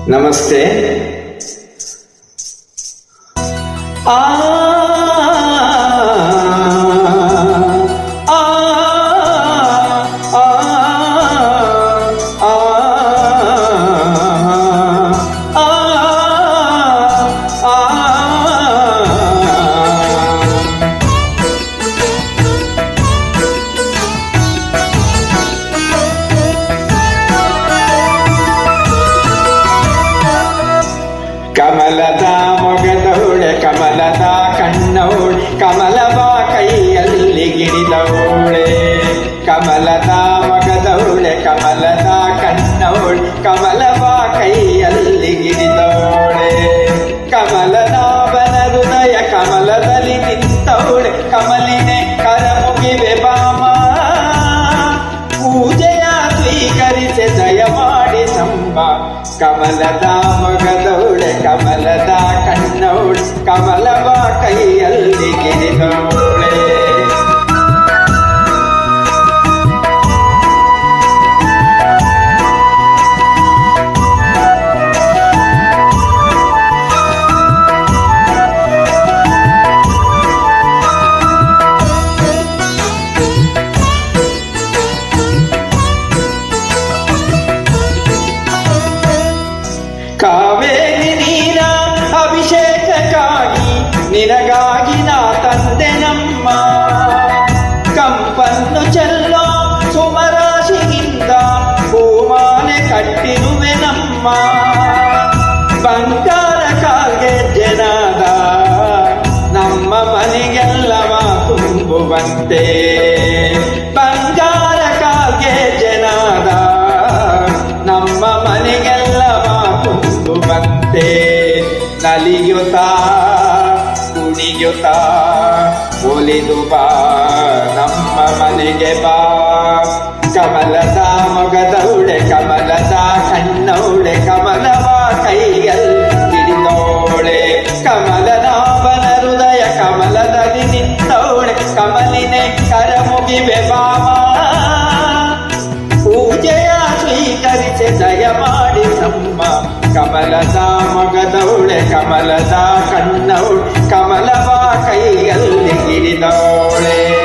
ನಮಸ್ತೆ. ಆ ಕಮಲದ ಮೊಗದವಳೆ, ಕಮಲದ ಕಣ್ಣವಳೆ, ಕಮಲವ ಕೈಯಲ್ಲಿ ಗಿಡಿದವಳೆ. ಕಮಲದ ಮೊಗದವಳೆ, ಕಮಲದ ಕಣ್ಣವಳೆ, ಕಮಲವ ಕೈಯಲ್ಲಿ ಗಿಡಿದವಳೆ. ಕಮಲನಾಭನ ಹೃದಯ ಕಮಲದಲ್ಲಿ ನಿಂತವಳೆ, ಕಮಲಿನೆ ಕರಮುಗಿವೆ ಬಾಮ. ಪೂಜೆಯ ಸ್ವೀಕರಿಸಿ ದಯ ಮಾಡಿ ಸಂಬ. ಕಮಲದ ಮೊಗದವಳೆ, ಕಮಲದ ಕಣ್ಣವಳೆ, ಕಮಲವ ಕೈಯಲ್ಲಿ ಗಿರಿದವಳೆ. ಕಾವೇರಿ ನೀರ ಅಭಿಷೇಕಕ್ಕಾಗಿ ನಿನಗಾಗಿ ನಾ ತಂದೆ ನಮ್ಮ. ಕಂಪನ್ನು ಚೆಲ್ಲೋ ಸುಮರಾಶಿಯಿಂದ ಹೂಮಾಲೆ ಕಟ್ಟಿರುವೆ ನಮ್ಮ. ಬಂಗಾರ ಕಾಲ್ಗೆ ಜನದ ನಮ್ಮ ಮನೆಗೆಲ್ಲವ ತುಂಬುವಂತೆ. ಬಂಗಾರ ಕಾಲ್ಗೆ ಜನದ ನಮ್ಮ ಮನೆಗೆಲ್ಲವ ತುಂಬುವಂತೆ. ನಲಿಯುತ್ತಾ ಕುಣಿಯುತ್ತಾ ಒಲಿದು ಬಾ ನಮ್ಮ ಮನೆಗೆ ಬಾ. ಕಮಲದ ಮೊಗದವಳೆ, ಕಮಲದ ಕಣ್ಣವಳೆ, ಕಮಲವ ಕೈಯಲ್ಲಿ ಹಿಡಿದವಳೆ. ಕಮಲನಾಭನ ಹೃದಯ ಕಮಲದಲ್ಲಿ ನಿಂತವಳೆ, ಕಮಲಿನೆ ಕರಮುಗಿವೆ ಬಾಮ. ಪೂಜೆಯ ಸ್ವೀಕರಿಸಿ ದಯ ಮಾಡಿ ನಮ್ಮ. ಕಮಲದ ಮೊಗದವಳೆ, ಕಮಲದ ಕಣ್ಣವಳೆ, ಕಮಲವ ಕೈಯಲ್ಲಿ ಹಿಡಿದವಳೆ.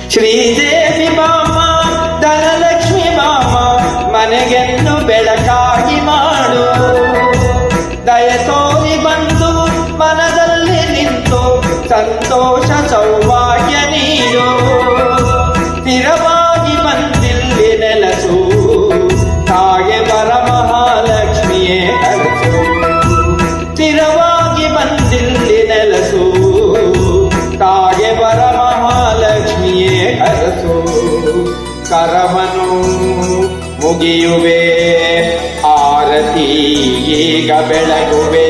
ಶ್ರೀದೇವಿ ಬಾಮ, ಧನಲಕ್ಷ್ಮಿ ಬಾಮ, ಮನೆಗೆನ್ನು ಬೆಳಕಾಗಿ ಮಾಡು. ದಯ ತೋರಿ ಬಂದು ಮನದಲ್ಲಿ ನಿಂತು ಸಂತೋಷ ಸೌಭಾಗ್ಯ ನೀಡು. ಸ್ಥಿರವಾಗಿ ಬಂದಿಲ್ಲಿ ನೆಲಸು, ತಾಗೆ ವರಮಹಾಲಕ್ಷ್ಮಿಯೇ ಹರಸು. ಸ್ಥಿರವಾಗಿ ಬಂದಿಲ್ಲಿ ನೆಲಸು, ತಾಗೆ ವರಮಹಾಲಕ್ಷ್ಮಿಯೇ ಹರಸು. ಕರವನು ಮುಗಿಯುವೆ, ಆರತಿ ಈಗ ಬೆಳಗುವೆ.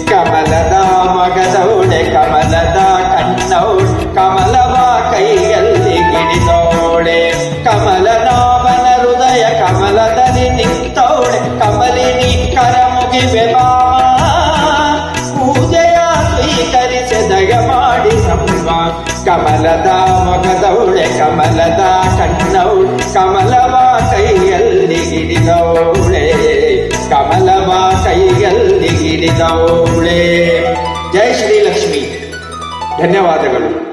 ಕಮಲದ ಮಗದವಳೆ, ಕಮಲದ ಕಣ್ಣವಳೆ, ಕಮಲವ ಕೈಯಲ್ಲಿ ಗಿಡಿದವಳೆ. ಕಮಲನಾಭನ ಹೃದಯ ಕಮಲದಲ್ಲಿ ನಿಂತವಳೆ, ಕಮಲಿನಿ ಕರಮುಗಿವೆ ಬಾಮ. ಪೂಜೆಯ ಸ್ವೀಕರಿಸಿ ದಯ ಮಾಡಿ ಸಂಬ. ಕಮಲದ ಮೊಗದವಳೆ, ಕಮಲದ ಕಣ್ಣವಳೆ, ಕಮಲವ ಕೈಯಲ್ಲಿ ಹಿಡಿದವಳೆ. ಕಮಲವ ಕೈಯಲ್ಲಿ ಹಿಡಿದವಳೆ. ಜೈ ಶ್ರೀ ಲಕ್ಷ್ಮಿ. ಧನ್ಯವಾದಗಳು.